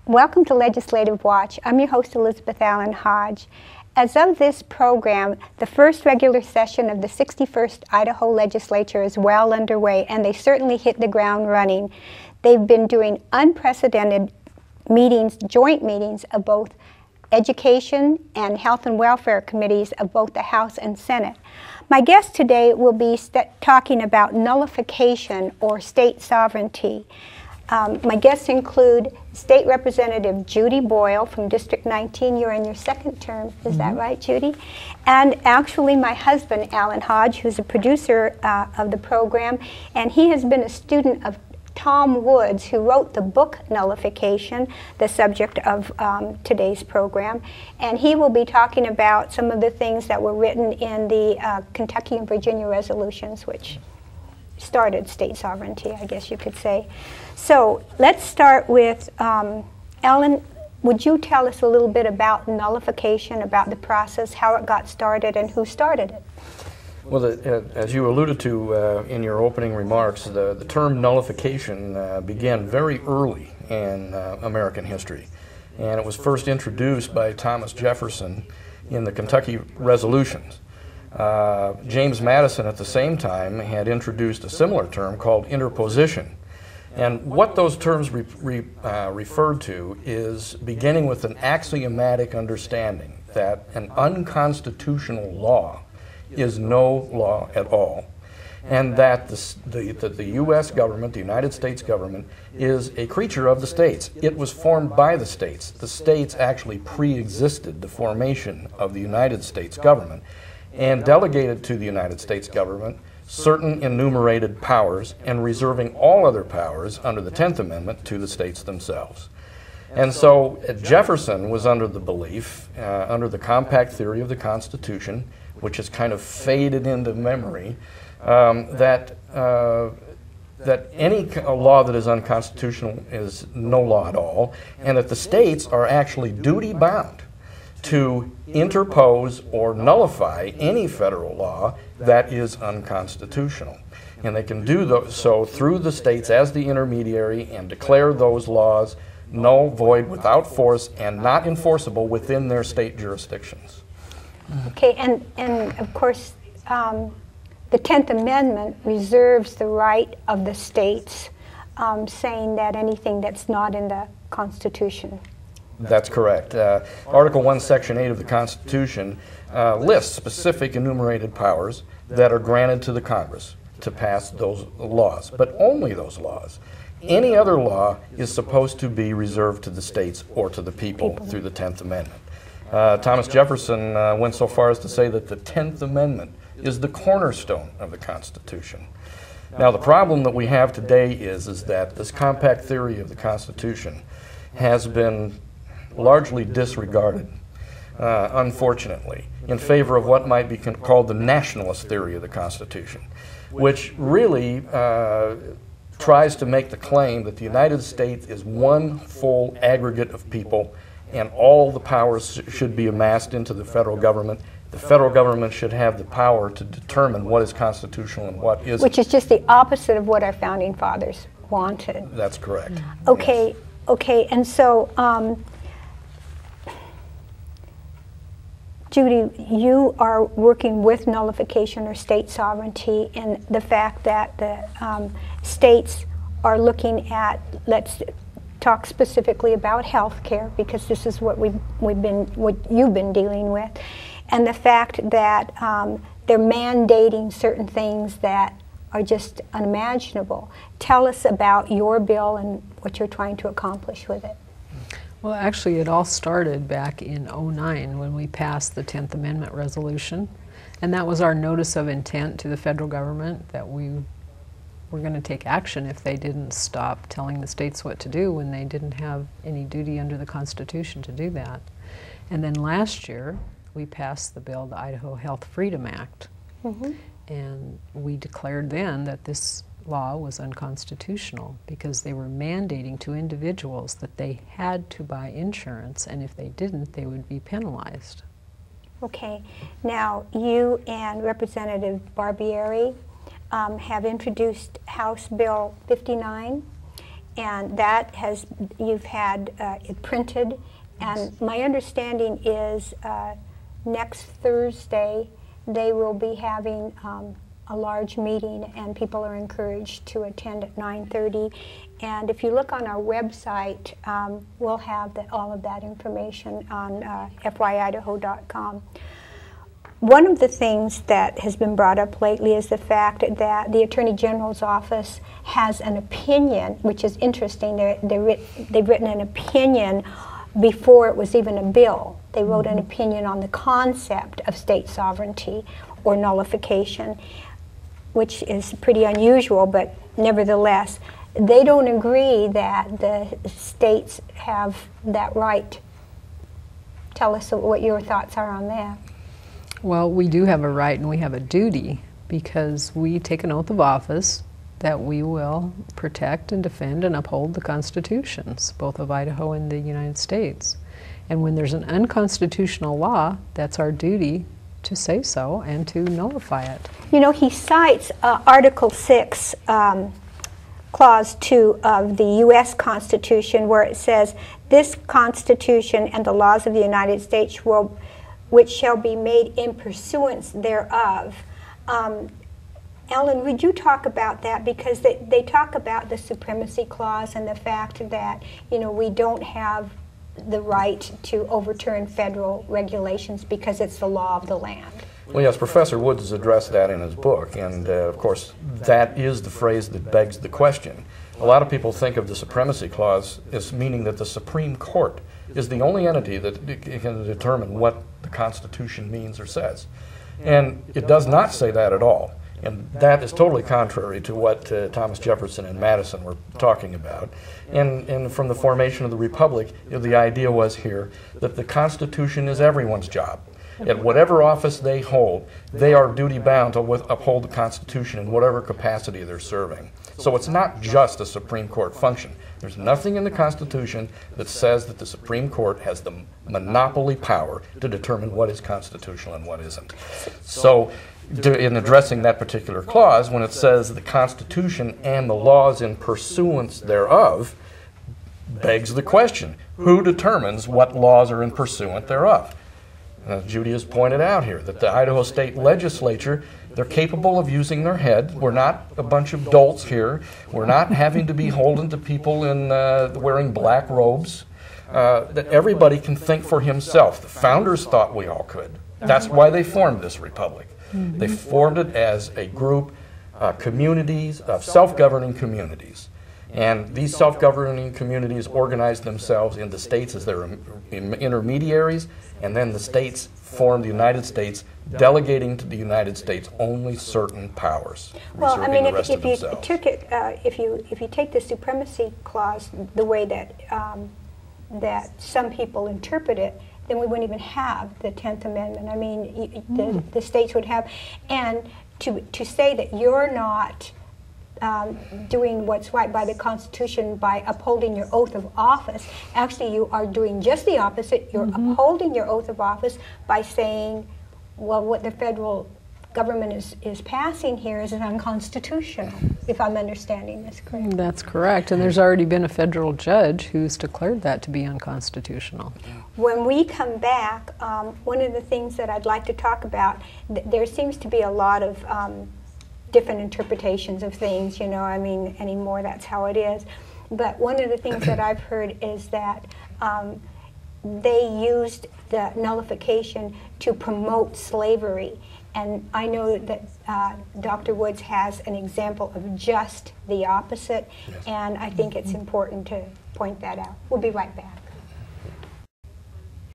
Welcome to Legislative Watch. I'm your host, Elizabeth Allan Hodge. As of this program, the first regular session of the 61st Idaho Legislature is well underway, and they certainly hit the ground running. They've been doing unprecedented meetings, joint meetings of both Education and Health and Welfare Committees of both the House and Senate. My guest today will be talking about nullification or state sovereignty. My guests include State Representative Judy Boyle from District 19. You're in your second term, is that right, Judy? And actually my husband, Allan Hodge, who's a producer of the program, and he has been a student of Tom Woods, who wrote the book Nullification, the subject of today's program. And he will be talking about some of the things that were written in the Kentucky and Virginia resolutions, which started state sovereignty, I guess you could say. So let's start with, Allan, would you tell us a little bit about nullification, about the process, how it got started, and who started it? Well, as you alluded to in your opening remarks, the term nullification began very early in American history. And it was first introduced by Thomas Jefferson in the Kentucky resolutions. James Madison at the same time had introduced a similar term called interposition. And what those terms referred to is beginning with an axiomatic understanding that an unconstitutional law is no law at all, and that the U.S. government, the United States government, is a creature of the states. It was formed by the states. The states actually pre-existed the formation of the United States government and delegated to the United States government certain enumerated powers and reserving all other powers under the 10th Amendment to the states themselves. And so Jefferson was under the belief, under the compact theory of the Constitution, which has kind of faded into memory, that any law that is unconstitutional is no law at all, and that the states are actually duty-bound to interpose or nullify any federal law that is unconstitutional. And they can do so through the states as the intermediary and declare those laws null, void, without force, and not enforceable within their state jurisdictions. Okay, and of course, the 10th Amendment reserves the right of the states, saying that anything that's not in the Constitution. That's correct. Article 1, Section 8 of the Constitution lists specific enumerated powers that are granted to the Congress to pass those laws, but only those laws. Any other law is supposed to be reserved to the states or to the people through the 10th Amendment. Thomas Jefferson went so far as to say that the 10th Amendment is the cornerstone of the Constitution. Now, the problem that we have today is that this compact theory of the Constitution has been largely disregarded, unfortunately, in favor of what might be called the nationalist theory of the Constitution, which really tries to make the claim that the United States is one full aggregate of people and all the powers should be amassed into the federal government. The federal government should have the power to determine what is constitutional and what isn't. Which is just the opposite of what our founding fathers wanted. That's correct. Okay, yes. Okay, and so Judy, you are working with nullification or state sovereignty in the fact that the states are looking at, let's talk specifically about health care, because this is what what you've been dealing with, and the fact that they're mandating certain things that are just unimaginable. Tell us about your bill and what you're trying to accomplish with it. Well, actually, it all started back in '09 when we passed the 10th Amendment resolution, and that was our notice of intent to the federal government that we were going to take action if they didn't stop telling the states what to do when they didn't have any duty under the Constitution to do that. And then last year, we passed the bill, the Idaho Health Freedom Act, and we declared then that this law was unconstitutional because they were mandating to individuals that they had to buy insurance, and if they didn't, they would be penalized. Okay. Now, you and Representative Barbieri have introduced House Bill 59, and that has, you've had it printed, and my understanding is next Thursday they will be having a large meeting, and people are encouraged to attend at 9:30. And if you look on our website, we'll have all of that information on fyidaho.com. One of the things that has been brought up lately is the fact that the Attorney General's office has an opinion, which is interesting. They've written an opinion before it was even a bill. They wrote an opinion on the concept of state sovereignty or nullification, which is pretty unusual, but nevertheless, they don't agree that the states have that right. Tell us what your thoughts are on that. Well, we do have a right and we have a duty, because we take an oath of office that we will protect and defend and uphold the constitutions, both of Idaho and the United States. And when there's an unconstitutional law, that's our duty to say so and to nullify it. You know, he cites Article 6, Clause 2 of the U.S. Constitution, where it says, "This Constitution and the laws of the United States which shall be made in pursuance thereof." Allan, would you talk about that? Because they talk about the Supremacy Clause and the fact that, you know, we don't have the right to overturn federal regulations because it's the law of the land. Well, yes, Professor Woods has addressed that in his book, and of course, that is the phrase that begs the question. A lot of people think of the Supremacy Clause as meaning that the Supreme Court is the only entity that can determine what the Constitution means or says. And it does not say that at all. And that is totally contrary to what Thomas Jefferson and Madison were talking about. And from the formation of the Republic, you know, the idea was here that the Constitution is everyone's job. At whatever office they hold, they are duty-bound to uphold the Constitution in whatever capacity they're serving. So it's not just a Supreme Court function. There's nothing in the Constitution that says that the Supreme Court has the monopoly power to determine what is constitutional and what isn't. So in addressing that particular clause, when it says the Constitution and the laws in pursuance thereof, begs the question, who determines what laws are in pursuant thereof? Judy has pointed out here that the Idaho State Legislature, they're capable of using their head. We're not a bunch of dolts here. We're not having to be beholden to people in wearing black robes. That everybody can think for himself. The founders thought we all could. That's why they formed this republic. They formed it as a group, communities of self-governing communities. And these self-governing communities organized themselves in the states as their intermediaries, and then the states formed the United States, delegating to the United States only certain powers. Well, I mean, if you took it, if you take the Supremacy Clause the way that that some people interpret it, then we wouldn't even have the 10th Amendment. I mean, the states would have, and to say that you're not doing what's right by the Constitution by upholding your oath of office, actually you are doing just the opposite. You're upholding your oath of office by saying, well, what the federal government is passing here is unconstitutional, if I'm understanding this correctly. That's correct, and there's already been a federal judge who's declared that to be unconstitutional. When we come back, one of the things that I'd like to talk about, there seems to be a lot of different interpretations of things, you know, I mean, anymore that's how it is. But one of the things that I've heard is that they used the nullification to promote slavery. And I know that Dr. Woods has an example of just the opposite, and I think it's important to point that out. We'll be right back.